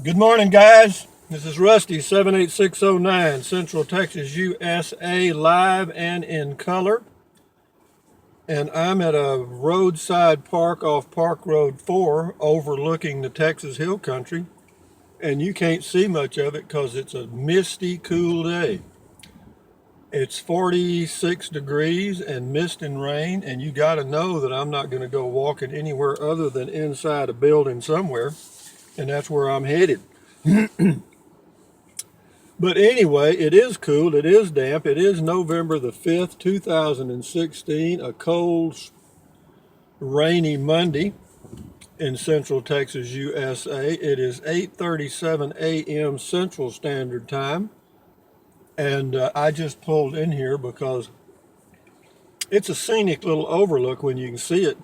Good morning, guys. This is Rusty 78609, Central Texas, USA, live and in color. And I'm at a roadside park off Park Road 4 overlooking the Texas Hill Country. And you can't see much of it because it's a misty, cool day. It's 46 degrees and mist and rain, and you got to know that I'm not going to go walking anywhere other than inside a building somewhere, and that's where I'm headed. But anyway, it is cool, it is damp, it is November the 5th, 2016, a cold, rainy Monday in Central Texas, USA. It is 8:37 a.m. Central Standard Time, and I just pulled in here because it's a scenic little overlook when you can see it.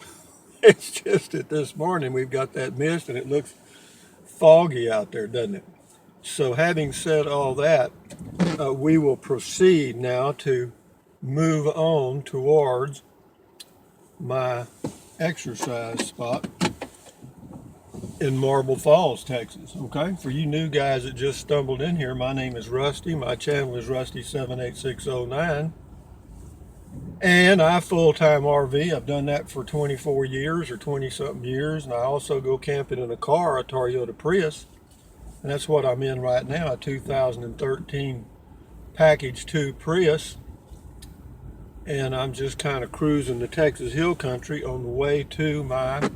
It's just that this morning we've got that mist and it looks foggy out there, doesn't it? So having said all that, we will proceed now to move on towards my exercise spot in Marble Falls, Texas. Okay, for you new guys that just stumbled in here, my name is Rusty. My channel is Rusty 78609. And I full-time RV. I've done that for 24 years or 20-something years. And I also go camping in a car, a Toyota Prius. And that's what I'm in right now, a 2013 Package 2 Prius. And I'm just kind of cruising the Texas Hill Country on the way to my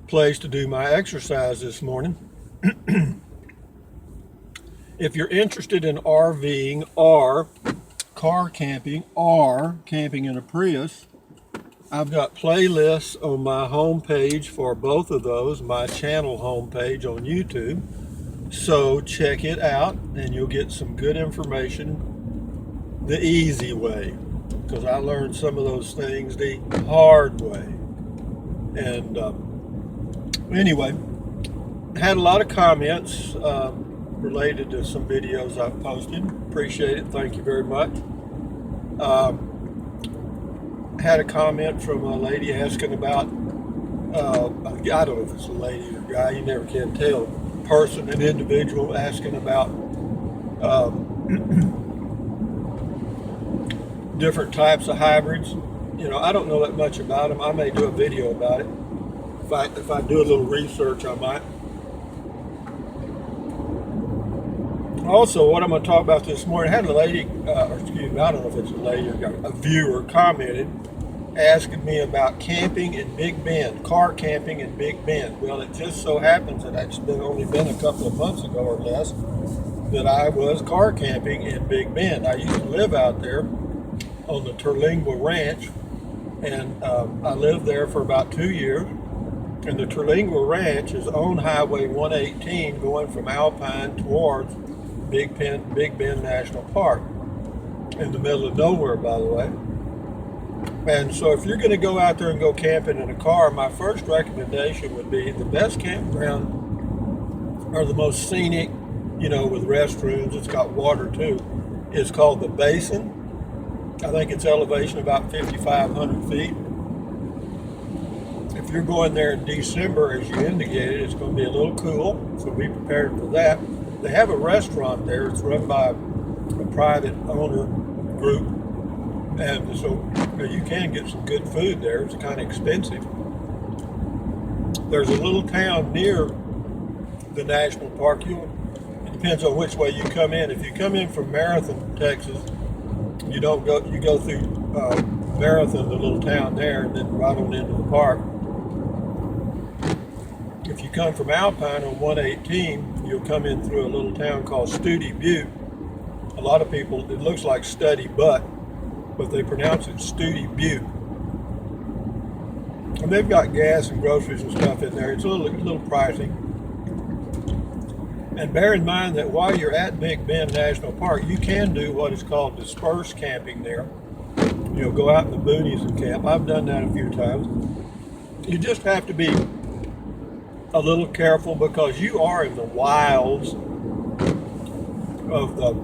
place to do my exercise this morning. If you're interested in RVing or car camping or camping in a Prius, I've got playlists on my homepage for both of those, my channel homepage on YouTube. So check it out and you'll get some good information the easy way, because I learned some of those things the hard way. And anyway, had a lot of comments related to some videos I've posted. Appreciate it. Thank you very much. Had a comment from a lady asking about, I don't know if it's a lady or a guy, you never can tell, person, an individual asking about different types of hybrids. You know, I don't know that much about them. I may do a video about it. If I do a little research, I might. Also, what I'm going to talk about this morning, I had a lady, or excuse me, I don't know if it's a lady or a viewer commented, asking me about camping in Big Bend, car camping in Big Bend. Well, it just so happens that it's only been a couple of months ago or less that I was car camping in Big Bend. I used to live out there on the Terlingua Ranch, and I lived there for about 2 years. And the Terlingua Ranch is on Highway 118 going from Alpine towards Big Bend National Park, in the middle of nowhere, by the way. And so if you're going to go out there and go camping in a car, my first recommendation would be the best campground, or the most scenic, you know, with restrooms, it's got water too, is called the Basin. I think it's elevation about 5,500 feet. If you're going there in December, as you indicated, it's going to be a little cool, so be prepared for that. They have a restaurant there. It's run by a private owner group, and so you can get some good food there. It's kind of expensive. There's a little town near the national park. It depends on which way you come in. If you come in from Marathon, Texas, you go through Marathon, the little town there, and then right on into the park. If you come from Alpine on 118, you'll come in through a little town called Studi Butte. A lot of people, it looks like Study Butte, but they pronounce it Studi Butte. And they've got gas and groceries and stuff in there. It's a little pricey. And bear in mind that while you're at Big Bend National Park, you can do what is called dispersed camping there. You know, go out in the boonies and camp. I've done that a few times. You just have to be a little careful because you are in the wilds of the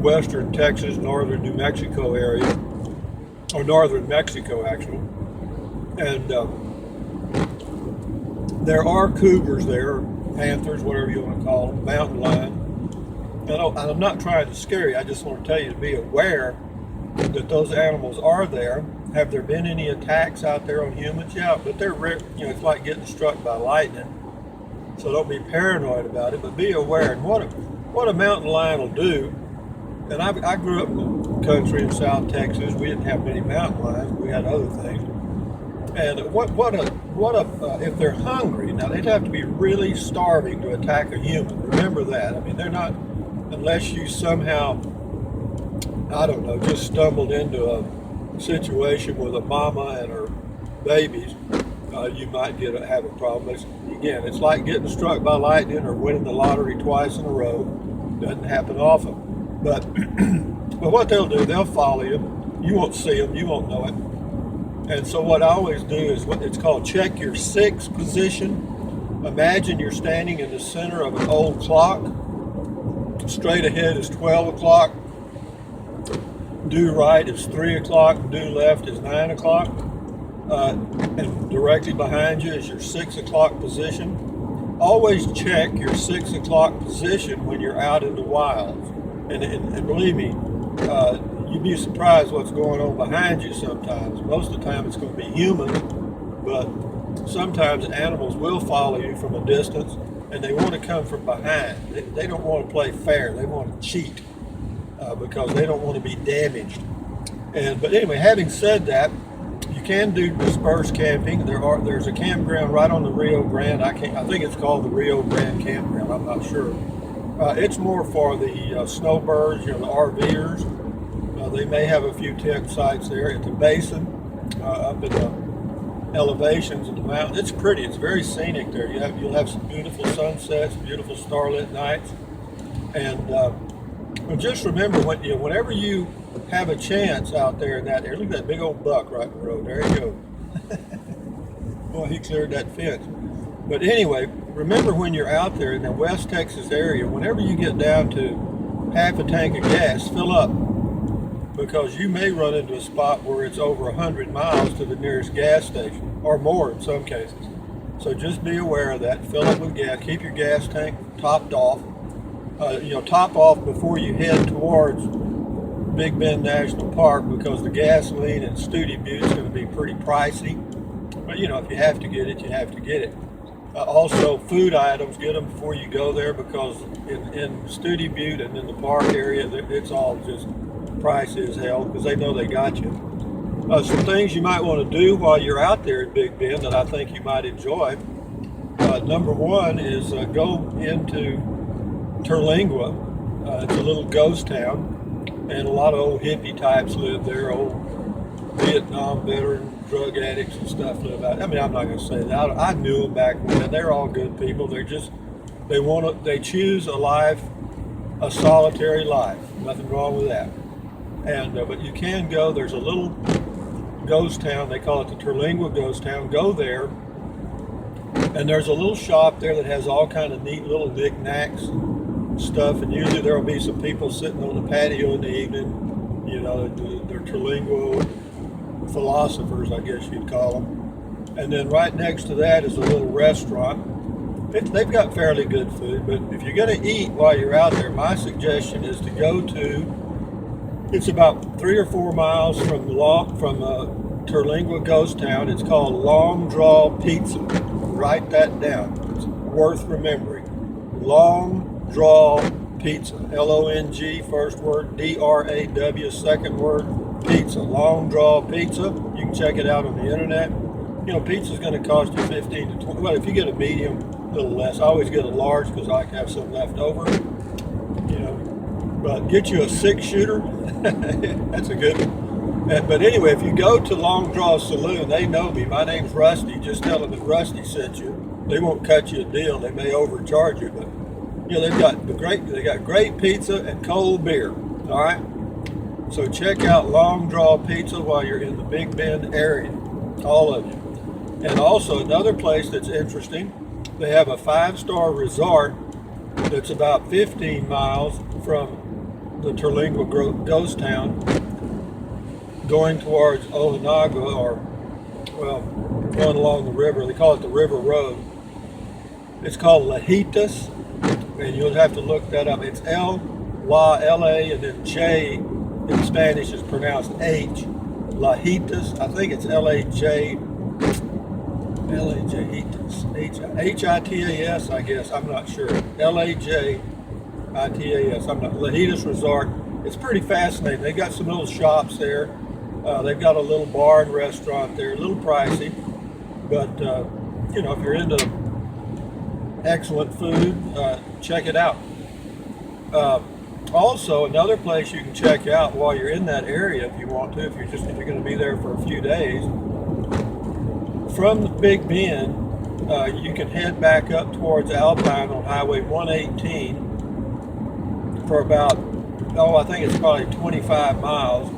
western Texas, northern New Mexico area, or northern Mexico actually. And there are cougars there, panthers, whatever you want to call them, mountain lion. And I'm not trying to scare you. I just want to tell you to be aware that those animals are there. Have there been any attacks out there on humans? Yeah, but they're rare. You know, it's like getting struck by lightning. So don't be paranoid about it, but be aware. And what a mountain lion will do. And I grew up in the country in South Texas. We didn't have many mountain lions. We had other things. And if they're hungry, now they'd have to be really starving to attack a human. Remember that. I mean, they're not, unless you somehow, I don't know, just stumbled into a situation with a mama and her babies, you might have a problem. Again, it's like getting struck by lightning or winning the lottery twice in a row. Doesn't happen often. But, but what they'll do, they'll follow you. You won't see them. You won't know it. And so what I always do is what it's called check your sixth position. Imagine you're standing in the center of an old clock. Straight ahead is 12 o'clock. Due right is 3 o'clock. Due left is 9 o'clock. And directly behind you is your 6 o'clock position. Always check your 6 o'clock position when you're out in the wilds. And believe me, you'd be surprised what's going on behind you sometimes. Most of the time it's going to be humans, but sometimes animals will follow you from a distance and they want to come from behind. They don't want to play fair. They want to cheat because they don't want to be damaged. But anyway, having said that, you can do dispersed camping. There's a campground right on the Rio Grande. I think it's called the Rio Grande Campground. I'm not sure. It's more for the snowbirds, the RV'ers. They may have a few tent sites there at the basin, up in the elevations of the mountain. It's pretty. It's very scenic there. You'll have some beautiful sunsets, beautiful starlit nights, and but just remember whenever you have a chance out there in that area. Look at that big old buck right in the road. There you go. Boy, he cleared that fence. But anyway, remember when you're out there in the West Texas area, whenever you get down to half a tank of gas, fill up. Because you may run into a spot where it's over 100 miles to the nearest gas station, or more in some cases. So just be aware of that. Fill up with gas. Keep your gas tank topped off. Top off before you head towards Big Bend National Park, because the gasoline in Studi Butte is going to be pretty pricey. But if you have to get it, you have to get it. Also, food items, get them before you go there, because in Studi Butte and in the park area, it's all just pricey as hell because they know they got you. Some things you might want to do while you're out there at Big Bend that I think you might enjoy. Number one is go into Terlingua. It's a little ghost town, and a lot of old hippie types live there. Old Vietnam veteran drug addicts and stuff live out. I mean, I'm not going to say that. I knew them back then. They're all good people. They choose a solitary life. Nothing wrong with that. But you can go. There's a little ghost town. They call it the Terlingua Ghost Town. Go there, and there's a little shop there that has all kind of neat little knickknacks stuff. And usually there will be some people sitting on the patio in the evening. They're Terlingua philosophers, I guess you'd call them. And then right next to that is a little restaurant. They've got fairly good food. But if you're going to eat while you're out there, my suggestion is to go to. It's about 3 or 4 miles from Terlingua Ghost Town. It's called Long Draw Pizza. Write that down. It's worth remembering. Long Draw Pizza. L-O-N-G, first word, D-R-A-W, second word, pizza. Long Draw Pizza. You can check it out on the internet. Pizza's going to cost you 15 to 20. Well, if you get a medium, a little less. I always get a large because I have some left over. But get you a 6-shooter. That's a good one. But anyway, if you go to Long Draw Saloon, they know me. My name's Rusty. Just tell them that Rusty sent you. They won't cut you a deal. They may overcharge you, but they got great pizza and cold beer. All right. So check out Long Draw Pizza while you're in the Big Bend area, all of you. And also another place that's interesting. They have a 5-star resort that's about 15 miles from the Terlingua Ghost Town, going towards Ohonaga, going along the river. They call it the River Road. It's called Lajitas, and you'll have to look that up. It's L-A, and then J in Spanish is pronounced H. Lajitas. I think it's L-A-J, H-I-T-A-S, I guess. I'm not sure. L-A-J-I-T-A-S. I'm not. Lajitas Resort. It's pretty fascinating. They got some little shops there. They've got a little bar and restaurant there. A little pricey, but you know, if you're into excellent food, check it out. Also, another place you can check out while you're in that area, if you want to, if you're going to be there for a few days, from the Big Bend, you can head back up towards Alpine on Highway 118 for about, I think it's probably 25 miles,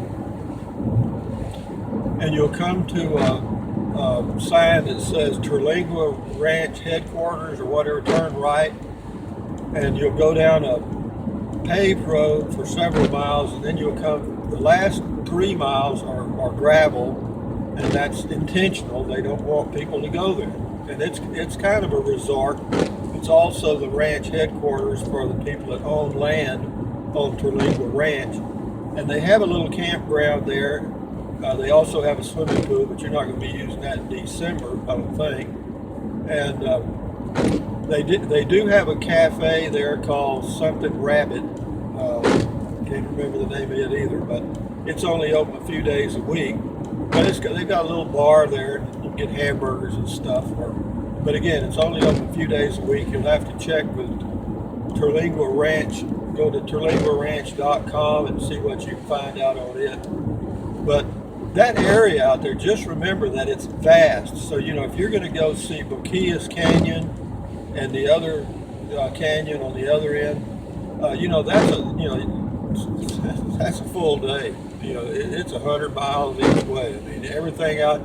and you'll come to a sign that says Terlingua Ranch Headquarters or whatever. Turn right, and you'll go down a paved road for several miles, and then you'll come, the last 3 miles are gravel, and that's intentional. They don't want people to go there, and it's kind of a resort. It's also the ranch headquarters for the people that own land on Terlingua Ranch, and they have a little campground there. They also have a swimming pool, but you're not going to be using that in December, I don't think. And they do have a cafe there called something Rabbit. Can't remember the name of it either, but it's only open a few days a week. But they've got a little bar there. You can get hamburgers and stuff. But again, it's only open a few days a week. You'll have to check with Terlingua Ranch. Go to terlinguaranch.com and see what you can find out on it. But that area out there, just remember that it's vast. So, you know, if you're going to go see Boquillas Canyon and the other canyon on the other end, you know, that's a full day. You know, it's 100 miles each way. I mean, everything out,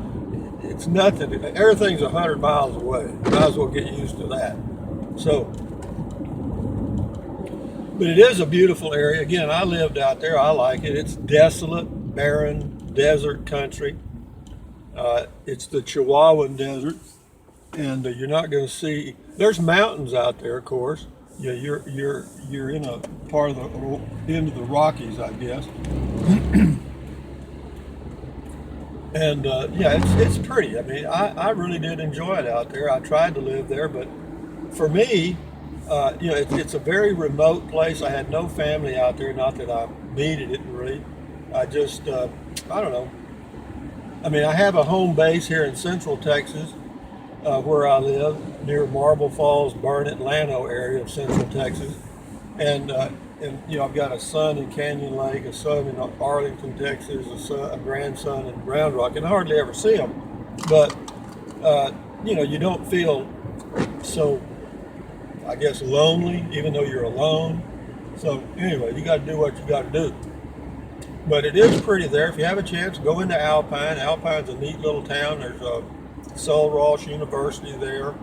it's nothing. Everything's 100 miles away. Might as well get used to that. So, but it is a beautiful area. Again, I lived out there. I like it. It's desolate, barren, desert country. It's the Chihuahuan Desert, and you're not going to see. There's mountains out there, of course. Yeah, you're in a part of the end of the Rockies, I guess. And yeah, it's pretty. I mean, I really did enjoy it out there. I tried to live there, but for me, you know, it's a very remote place. I had no family out there. Not that I needed it really. I just I don't know. I mean, I have a home base here in Central Texas, where I live, near Marble Falls, Burnett, Llano area of Central Texas, and you know, I've got a son in Canyon Lake, a son in Arlington, Texas, a grandson in Round Rock, and I hardly ever see them. But you know, you don't feel so, I guess, lonely, even though you're alone. So anyway, you got to do what you got to do. But it is pretty there. If you have a chance, go into Alpine. Alpine's a neat little town. There's a Sul Ross University there.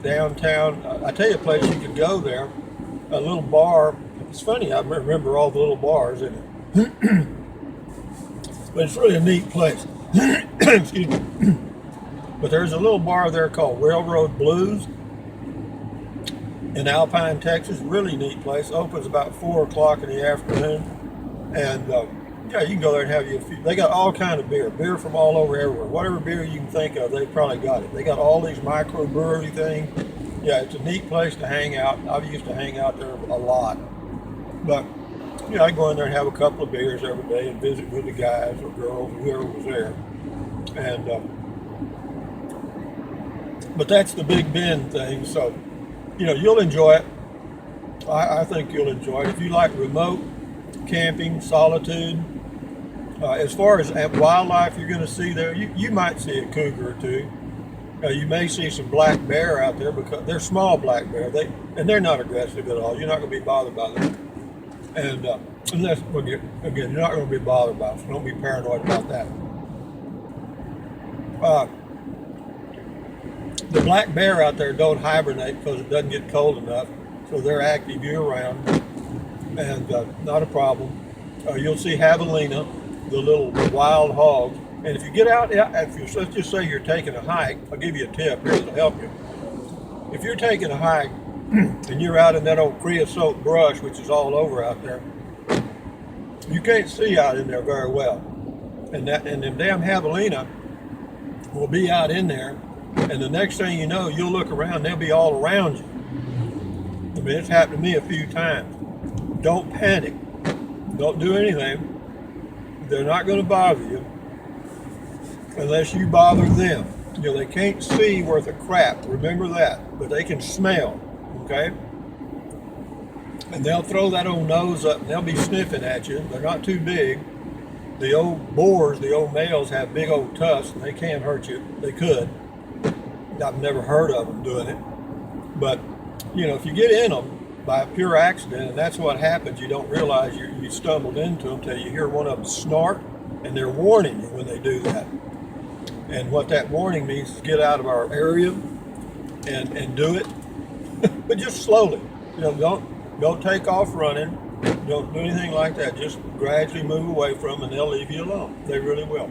Downtown, I tell you a place you could go there, a little bar. It's funny, I remember all the little bars in it. But it's really a neat place. Excuse me. But there's a little bar there called Railroad Blues in Alpine, Texas. Really neat place. Opens about 4 o'clock in the afternoon. And yeah, you can go there and have you a few. They got all kind of beer from all over everywhere. Whatever beer you can think of, they probably got it. They got all these microbrewery things. Yeah, it's a neat place to hang out. I've used to hang out there a lot. But you know, I go in there and have a couple of beers every day and visit with the guys or girls, whoever was there. And but that's the Big Bend thing. So you know, you'll enjoy it. I think you'll enjoy it if you like remote camping, solitude. As far as wildlife you're going to see there, you might see a cougar or two. You may see some black bear out there, because they're small black bear. They're not aggressive at all. You're not going to be bothered by them. And unless, again, you're not going to be bothered by them, so don't be paranoid about that. The black bear out there don't hibernate because it doesn't get cold enough, so they're active year-round, and not a problem. You'll see javelina, the little wild hogs, and if you get out, let's just say you're taking a hike, I'll give you a tip here that'll help you. if you're taking a hike and you're out in that old creosote brush, which is all over out there, you can't see out in there very well. And them damn javelina will be out in there, and the next thing you know, you'll look around, they'll be all around you. I mean, it's happened to me a few times. Don't panic. Don't do anything. They're not going to bother you unless you bother them. You know, they can't see worth a crap, remember that, but they can smell, okay? And they'll throw that old nose up and they'll be sniffing at you. They're not too big. The old boars, the old males, have big old tusks and they can't hurt you. They could. I've never heard of them doing it. But, you know, if you get in them by pure accident, and that's what happens, you don't realize you stumbled into them till you hear one of them snort, and they're warning you when they do that. And what that warning means is get out of our area and do it, but just slowly. You know, don't take off running. Don't do anything like that. Just gradually move away from them, and they'll leave you alone. They really will.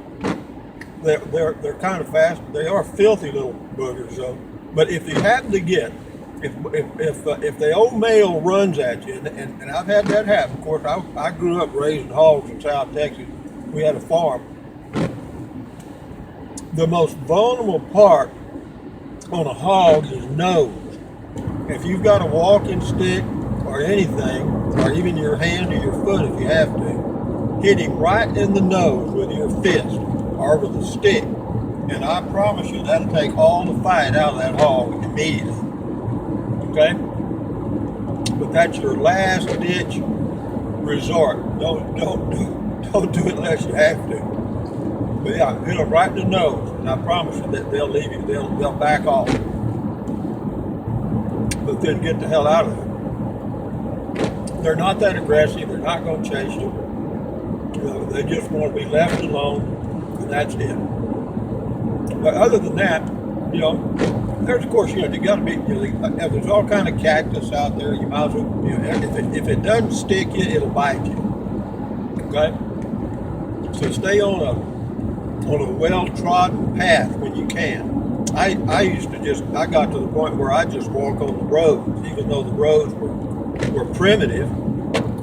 They're kind of fast. They are filthy little boogers, though. But if you happen to get, if the old male runs at you, and I've had that happen. Of course, I grew up raising hogs in South Texas. We had a farm. The most vulnerable part on a hog is nose. If you've got a walking stick or anything, or even your hand or your foot if you have to, hit him right in the nose with your fist or with a stick. And I promise you that'll take all the fight out of that hog immediately. Okay? But that's your last ditch resort. Don't do it unless you have to. But yeah, hit them right in the nose, and I promise you that they'll leave you. They'll back off. But then get the hell out of there. They're not that aggressive. They're not going to chase you. You know, they just want to be left alone, and that's it. But other than that, you know, there's of course, you know, you got to be. You know, there's all kind of cactus out there. You might as well, you know, if it doesn't stick you, it'll bite you. Okay, so stay on a well-trodden path when you can. I used to I got to the point where I just walk on the roads, even though the roads were primitive.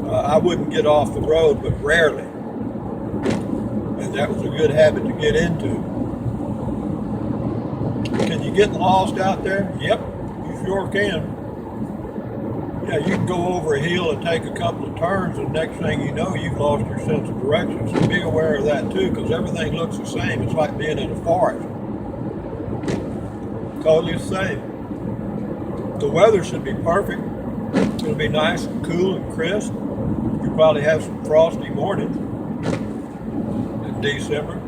I wouldn't get off the road, but rarely, and that was a good habit to get into. Can you get lost out there? Yep, you sure can. Yeah, you can go over a hill and take a couple of turns, and next thing you know, you've lost your sense of direction. So be aware of that too, because everything looks the same. It's like being in a forest. Totally the same. The weather should be perfect. It'll be nice and cool and crisp. You'll probably have some frosty mornings in December.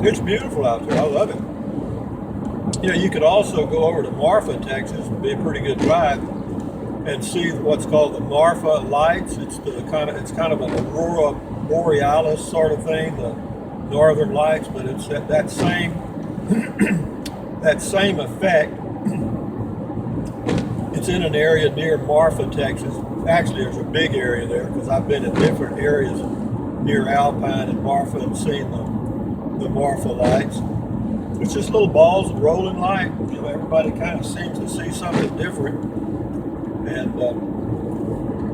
It's beautiful out there. I love it. You know, you could also go over to Marfa, Texas. It'd be a pretty good drive, and see what's called the Marfa lights. It's kind of an aurora borealis sort of thing, the northern lights, but it's that same that same effect. It's in an area near Marfa, Texas. Actually, there's a big area there because I've been in different areas near Alpine and Marfa and seen the Marfa lights. It's just little balls of rolling light. You know, everybody kind of seems to see something different. And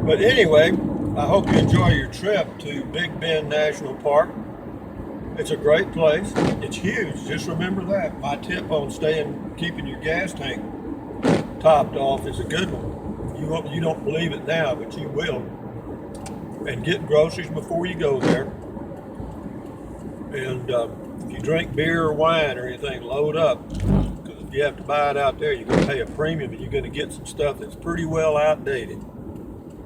but anyway, I hope you enjoy your trip to Big Bend National Park. It's a great place. It's huge. Just remember that. My tip on keeping your gas tank topped off is a good one. You don't believe it now, but you will. And get groceries before you go there. And if you drink beer or wine or anything, load up. Because if you have to buy it out there, you're going to pay a premium, and you're going to get some stuff that's pretty well outdated.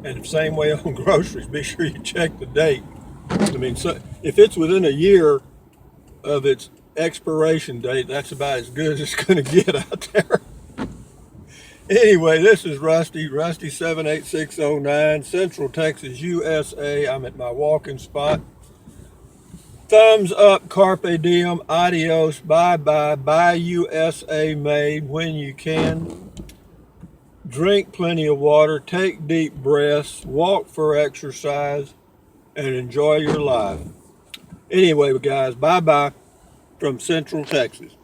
And the same way on groceries, be sure you check the date. I mean, so if it's within a year of its expiration date, that's about as good as it's going to get out there. Anyway, this is Rusty 78609, Central Texas, USA. I'm at my walking spot. Thumbs up, carpe diem, adios, bye-bye, buy USA made when you can. Drink plenty of water, take deep breaths, walk for exercise, and enjoy your life. Anyway, guys, bye-bye from Central Texas.